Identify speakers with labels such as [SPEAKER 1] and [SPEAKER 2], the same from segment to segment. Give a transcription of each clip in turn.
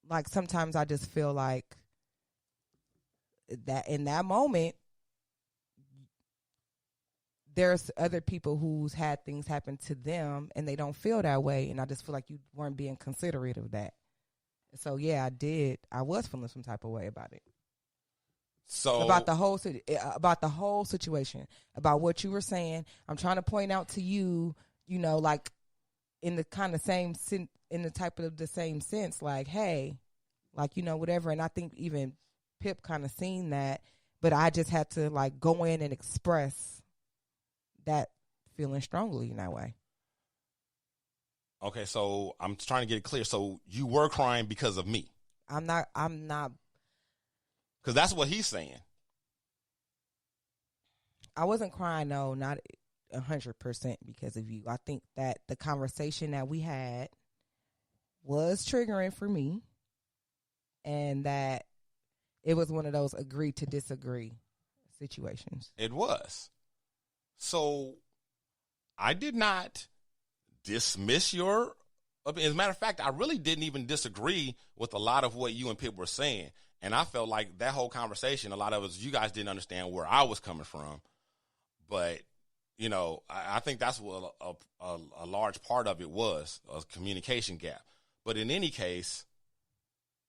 [SPEAKER 1] like sometimes I just feel like that in that moment, there's other people who's had things happen to them and they don't feel that way. And I just feel like you weren't being considerate of that. So, yeah, I did. I was feeling some type of way about it.
[SPEAKER 2] So
[SPEAKER 1] about the whole situation, about what you were saying. I'm trying to point out to you, you know, like in the kind of same in the type of the same sense, like, hey, like, you know, whatever. And I think even Pip kind of seen that, but I just had to like go in and express that feeling strongly in that way.
[SPEAKER 2] Okay, so I'm trying to get it clear. So you were crying because of me.
[SPEAKER 1] I'm not.
[SPEAKER 2] Because that's what he's saying.
[SPEAKER 1] I wasn't crying, no, not 100% because of you. I think that the conversation that we had was triggering for me, and that it was one of those agree to disagree situations.
[SPEAKER 2] It was. So I did not dismiss your opinion. As a matter of fact, I really didn't even disagree with a lot of what you and Pip were saying. And I felt like that whole conversation, a lot of us, you guys didn't understand where I was coming from. But, you know, I think that's what a large part of it was, a communication gap. But in any case,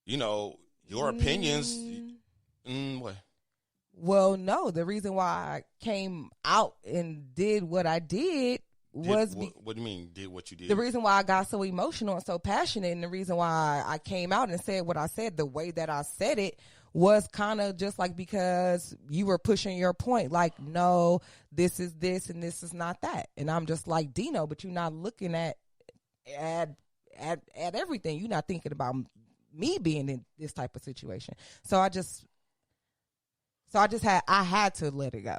[SPEAKER 2] you know, your opinions, what?
[SPEAKER 1] Well, no, the reason why I came out and did what I did was...
[SPEAKER 2] What do you mean, did what you did?
[SPEAKER 1] The reason why I got so emotional and so passionate, and the reason why I came out and said what I said, the way that I said it, was kind of just like because you were pushing your point, like, no, this is this and this is not that. And I'm just like, Dino, but you're not looking at everything. You're not thinking about me being in this type of situation. So I had to let it go.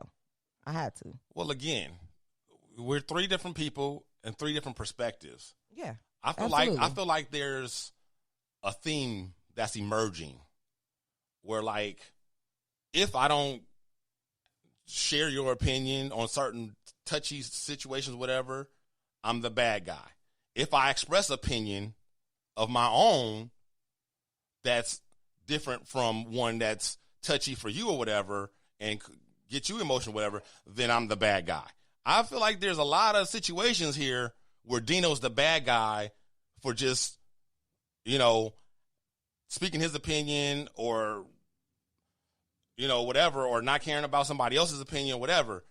[SPEAKER 1] I had to.
[SPEAKER 2] Well, again, we're three different people and three different perspectives.
[SPEAKER 1] Yeah.
[SPEAKER 2] I feel like there's a theme that's emerging where, like, if I don't share your opinion on certain touchy situations, whatever, I'm the bad guy. If I express opinion of my own that's different from one that's touchy for you or whatever and get you emotional, whatever, then I'm the bad guy. I feel like there's a lot of situations here where Dino's the bad guy for just, you know, speaking his opinion or, you know, whatever, or not caring about somebody else's opinion, whatever.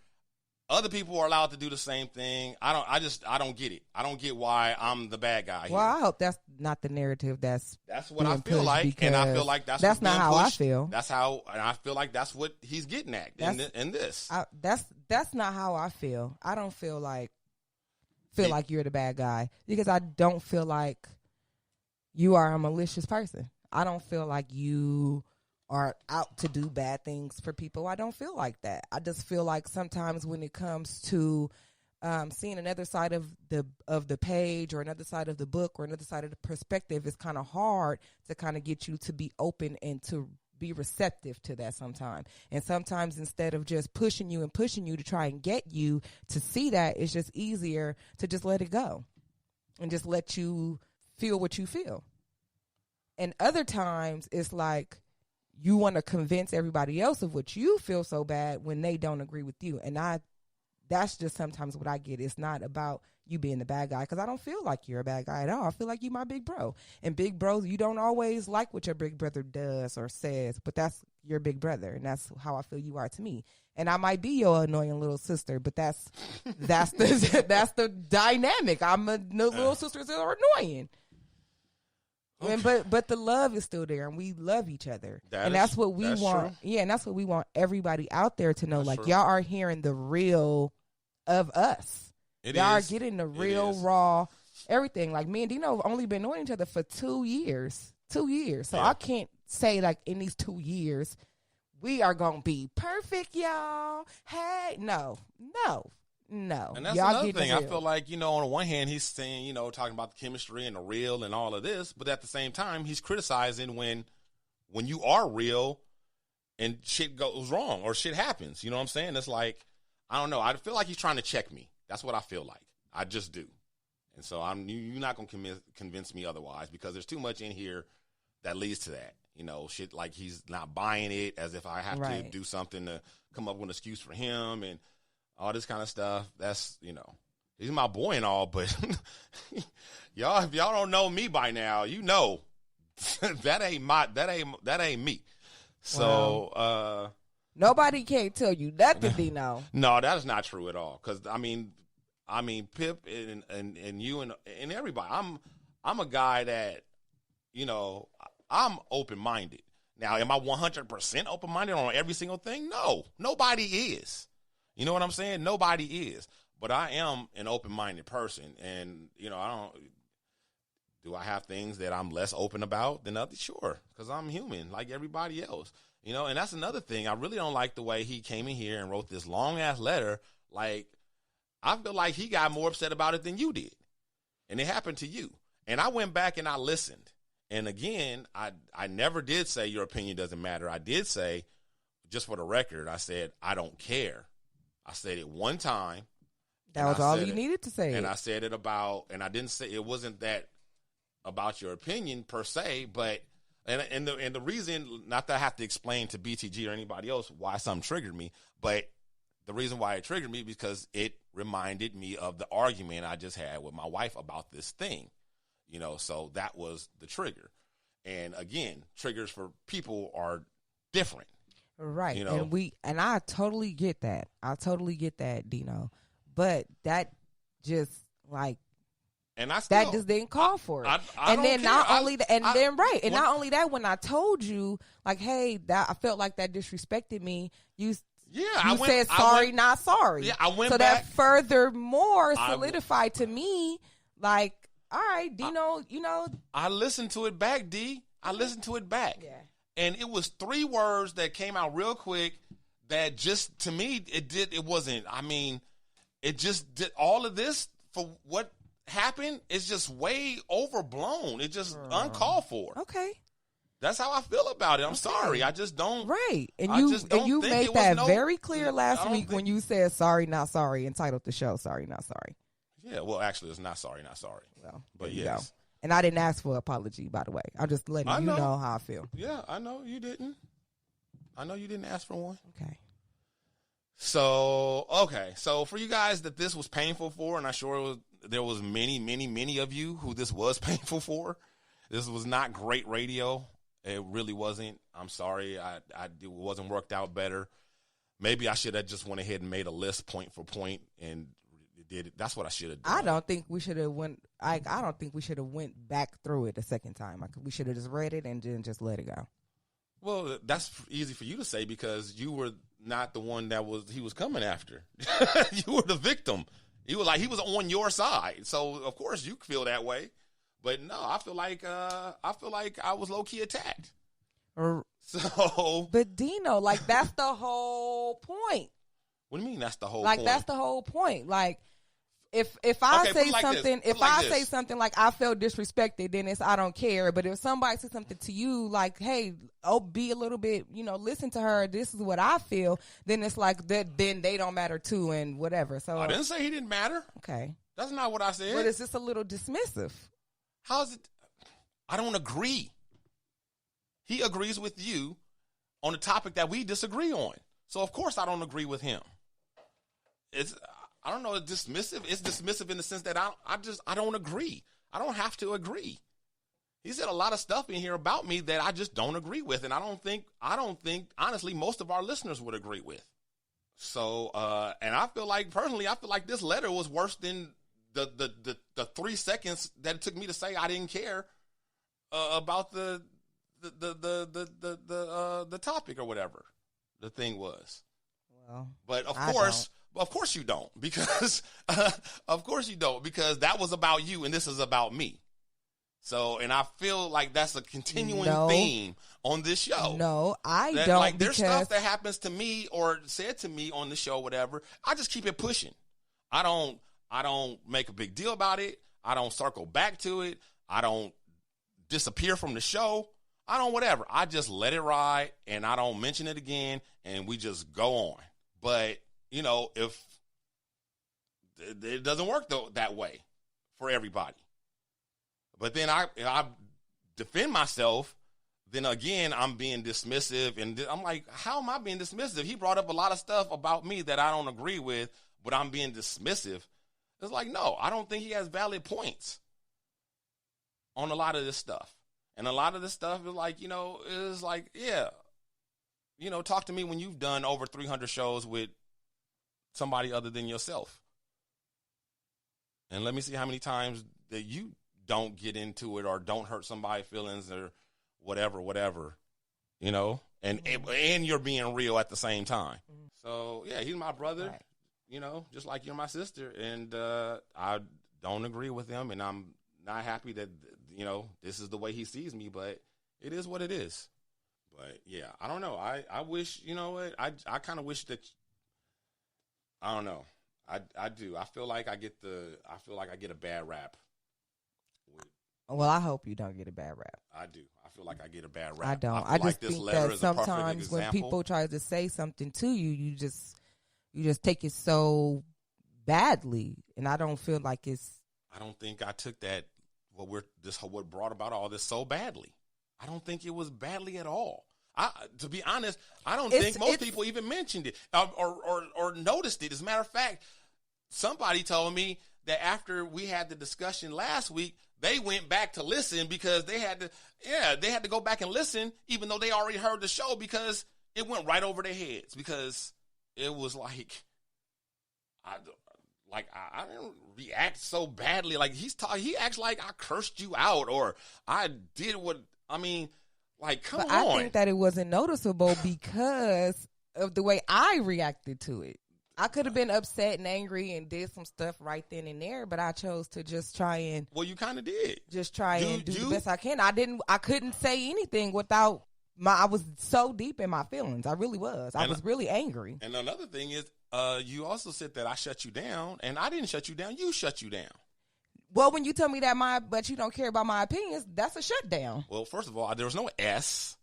[SPEAKER 2] Other people are allowed to do the same thing. I don't get it. I don't get why I'm the bad guy here.
[SPEAKER 1] Well, I hope that's not the narrative that's
[SPEAKER 2] what I feel like, and I feel like that's
[SPEAKER 1] not how
[SPEAKER 2] pushed.
[SPEAKER 1] I feel.
[SPEAKER 2] And I feel like that's what he's getting at in this.
[SPEAKER 1] That's not how I feel. I don't feel like you're the bad guy because I don't feel like you are a malicious person. I don't feel like you are out to do bad things for people. I don't feel like that. I just feel like sometimes when it comes to seeing another side of the page or another side of the book or another side of the perspective, it's kind of hard to kind of get you to be open and to be receptive to that sometimes. And sometimes instead of just pushing you to try and get you to see that, it's just easier to just let it go and just let you feel what you feel. And other times it's like, you want to convince everybody else of what you feel so bad when they don't agree with you. And that's just sometimes what I get. It's not about you being the bad guy because I don't feel like you're a bad guy at all. I feel like you my big bro. And big bros, you don't always like what your big brother does or says, but that's your big brother. And that's how I feel you are to me. And I might be your annoying little sister, but that's the dynamic. I'm a little sisters that are annoying. Okay. But the love is still there, and we love each other, that's what we want. True. Yeah, and that's what we want everybody out there to know. That's like true. Y'all are hearing the real of us. Y'all are getting the real, raw, everything. Like me and Dino have only been knowing each other for 2 years. 2 years. So yeah. I can't say like in these 2 years we are gonna be perfect, y'all. Hey, no. And
[SPEAKER 2] that's another thing. I feel like, you know, on the one hand, he's saying, you know, talking about the chemistry and the real and all of this, but at the same time, he's criticizing when you are real and shit goes wrong or shit happens. You know what I'm saying? It's like, I don't know. I feel like he's trying to check me. That's what I feel like. I just do. And so you're not going to convince me otherwise because there's too much in here that leads to that. Shit like he's not buying it, as if I have to do something to come up with an excuse for him and all this kind of stuff. That's, he's my boy and all, but y'all, if y'all don't know me by now, that ain't me. So,
[SPEAKER 1] nobody can't tell you nothing, Dino.
[SPEAKER 2] No, that is not true at all. Cause I mean, Pip and you and everybody, I'm a guy that, I'm open-minded. Now, am I 100% open-minded on every single thing? No, nobody is. You know what I'm saying? Nobody is. But I am an open-minded person. And, do I have things that I'm less open about than others? Sure, because I'm human like everybody else. And that's another thing. I really don't like the way he came in here and wrote this long-ass letter. Like, I feel like he got more upset about it than you did. And it happened to you. And I went back and I listened. And again, I never did say your opinion doesn't matter. I did say, just for the record, I said, I don't care. I said it one time.
[SPEAKER 1] That was all you needed to say.
[SPEAKER 2] And I said it and I didn't say, it wasn't that about your opinion per se, but, and the reason, not that I have to explain to BTG or anybody else why something triggered me, but the reason why it triggered me because it reminded me of the argument I just had with my wife about this thing. So that was the trigger. And again, triggers for people are different.
[SPEAKER 1] Right. And I totally get that. Dino. But that just that just didn't call for it. Not only that, when I told you, like, hey, that I felt like that disrespected me, you said sorry, not sorry.
[SPEAKER 2] Yeah, I went
[SPEAKER 1] so
[SPEAKER 2] back.
[SPEAKER 1] That furthermore solidified to me, like, all right, Dino,
[SPEAKER 2] I listened to it back, D. I listened to it back.
[SPEAKER 1] Yeah.
[SPEAKER 2] And it was 3 words that came out real quick that just, to me, it just did all of this for what happened. It's just way overblown. It's just uncalled for.
[SPEAKER 1] Okay.
[SPEAKER 2] That's how I feel about it. I'm sorry. I just don't.
[SPEAKER 1] Right. And you made that very clear last week when you said sorry, not sorry, entitled the show Sorry, Not Sorry.
[SPEAKER 2] Yeah, well, actually, it's not sorry, not sorry.
[SPEAKER 1] Well,
[SPEAKER 2] but yes.
[SPEAKER 1] And I didn't ask for an apology, by the way. I'm just letting you know how I feel.
[SPEAKER 2] Yeah, I know you didn't. I know you didn't ask for one.
[SPEAKER 1] Okay.
[SPEAKER 2] So for you guys that this was painful for, and I'm sure there was many, many, many of you who this was painful for. This was not great radio. It really wasn't. I'm sorry. It wasn't worked out better. Maybe I should have just went ahead and made a list point for point and did it. That's what I should have done.
[SPEAKER 1] I don't think we should have went back through it a second time. We should have just read it and then just let it go.
[SPEAKER 2] Well, that's easy for you to say because you were not the one he was coming after. You were the victim. He was on your side. So of course you feel that way. But no, I feel like I was low key attacked. So,
[SPEAKER 1] but Dino, that's the whole point.
[SPEAKER 2] What do you mean? That's the whole point?
[SPEAKER 1] That's the whole point. If I say something, say something like I felt disrespected, then it's I don't care. But if somebody says something to you like, hey, be a little bit, listen to her. This is what I feel. Then it's like that. Then they don't matter too, and whatever. So
[SPEAKER 2] I didn't say he didn't matter.
[SPEAKER 1] Okay,
[SPEAKER 2] that's not what I said.
[SPEAKER 1] But it's just a little dismissive.
[SPEAKER 2] How's it? I don't agree. He agrees with you on a topic that we disagree on. So of course I don't agree with him. I don't know, it's dismissive. It's dismissive in the sense that I don't agree. I don't have to agree. He said a lot of stuff in here about me that I just don't agree with, and I don't think honestly most of our listeners would agree with. So and I feel like this letter was worse than the 3 seconds that it took me to say I didn't care about the topic or whatever the thing was.
[SPEAKER 1] Well,
[SPEAKER 2] but of course you don't, because of course you don't, because that was about you and this is about me. So, and I feel like that's a continuing theme on this show.
[SPEAKER 1] No, I don't.
[SPEAKER 2] Like, there's stuff that happens to me or said to me on the show, whatever. I just keep it pushing. I don't make a big deal about it. I don't circle back to it. I don't disappear from the show. I don't whatever. I just let it ride and I don't mention it again and we just go on. But, if it doesn't work that way for everybody. But then I defend myself then again, I'm being dismissive. And I'm like, how am I being dismissive? He brought up a lot of stuff about me that I don't agree with, but I'm being dismissive. It's like, no, I don't think he has valid points on a lot of this stuff. And a lot of this stuff is like, is like, yeah, talk to me when you've done over 300 shows with somebody other than yourself. And let me see how many times that you don't get into it or don't hurt somebody's feelings or whatever, and you're being real at the same time. Mm-hmm. So, yeah, he's my brother, right. Just like you're my sister. And I don't agree with him, and I'm not happy that, this is the way he sees me, but it is what it is. But, yeah, I don't know. I wish, I kind of wish that, I don't know. I do. I feel like I get a bad rap.
[SPEAKER 1] Well, I hope you don't get a bad rap.
[SPEAKER 2] I do. I feel like I get a bad rap.
[SPEAKER 1] I don't. I just think that sometimes when people try to say something to you, you just take it so badly, and I don't feel like it's.
[SPEAKER 2] I don't think I took that. What brought about all this so badly? I don't think it was badly at all. To be honest, I don't think most people even mentioned it or noticed it. As a matter of fact, somebody told me that after we had the discussion last week, they went back to listen because they had to go back and listen, even though they already heard the show, because it went right over their heads, because it was like, I didn't react so badly. Like he acts like I cursed you out or I did what, I mean, like, come on.
[SPEAKER 1] I think that it wasn't noticeable because of the way I reacted to it. I could have been upset and angry and did some stuff right then and there, but I chose to just try and.
[SPEAKER 2] Well, you kind of did.
[SPEAKER 1] Just try and do the best I can. I couldn't say anything without I was so deep in my feelings. I really was. I was really angry.
[SPEAKER 2] And another thing is, you also said that I shut you down, and I didn't shut you down. You shut you down.
[SPEAKER 1] Well, when you tell me that but you don't care about my opinions, that's a shutdown.
[SPEAKER 2] Well, first of all, there was no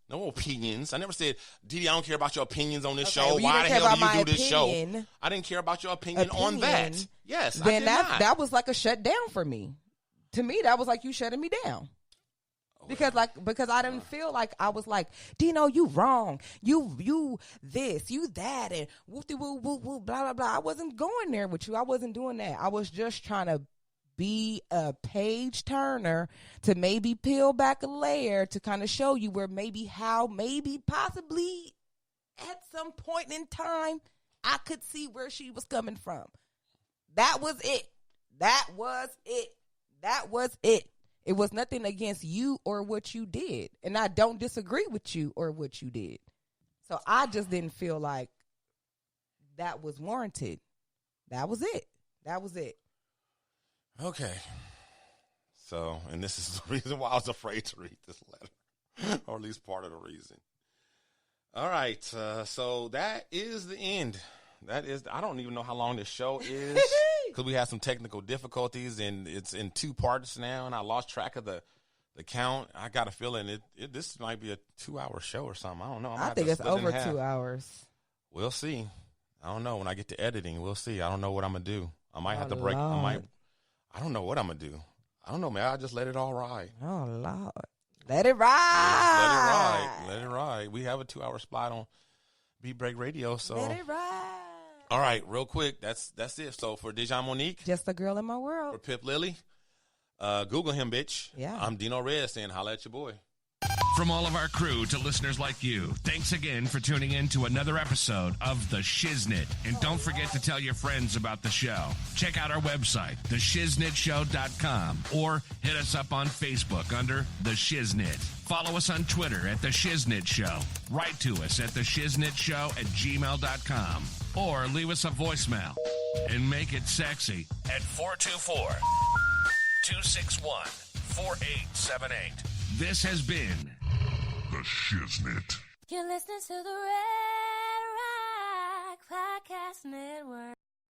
[SPEAKER 2] no opinions. I never said, Didi, I don't care about your opinions on this show.
[SPEAKER 1] Well,
[SPEAKER 2] why the hell do you do this show? I didn't care about your opinion on that. Yes,
[SPEAKER 1] then that was like a shutdown for me. To me, that was like you shutting me down. Because I didn't feel like I was like, Dino, you wrong. You this, you that, and woo, blah, blah, blah. I wasn't going there with you. I wasn't doing that. I was just trying to be a page turner to maybe peel back a layer to kind of show you where possibly at some point in time I could see where she was coming from. That was it. It was nothing against you or what you did. And I don't disagree with you or what you did. So I just didn't feel like that was warranted. That was it.
[SPEAKER 2] Okay. So, and this is the reason why I was afraid to read this letter, or at least part of the reason. All right. So that is the end. I don't even know how long this show is because we had some technical difficulties and it's in 2 parts now, and I lost track of the count. I got a feeling this might be a 2-hour show or something. I don't know.
[SPEAKER 1] I think it's over 2 hours.
[SPEAKER 2] We'll see. I don't know. When I get to editing, we'll see. I don't know what I'm going to do. I might have to break.
[SPEAKER 1] Lord.
[SPEAKER 2] I don't know what I'm going to do. I don't know, man. I just let it all ride.
[SPEAKER 1] Oh, Lord. Let it ride.
[SPEAKER 2] Let it ride. We have a 2-hour spot on Beat Break Radio. So
[SPEAKER 1] let it ride.
[SPEAKER 2] All right, real quick. That's it. So for Dejan Monique.
[SPEAKER 1] Just a girl in my world.
[SPEAKER 2] For Pip Lily. Google him, bitch.
[SPEAKER 1] Yeah.
[SPEAKER 2] I'm Dino Reyes saying holla at your boy.
[SPEAKER 3] From all of our crew to listeners like you, thanks again for tuning in to another episode of The Shiznit. And don't forget to tell your friends about the show. Check out our website, theshiznitshow.com, or hit us up on Facebook under The Shiznit. Follow us on Twitter at The Shiznit Show. Write to us at theshiznitshow@gmail.com. Or leave us a voicemail and make it sexy at 424-261-4878. This has been The Shiznit.
[SPEAKER 4] You're listening to the Red Rock Podcast Network.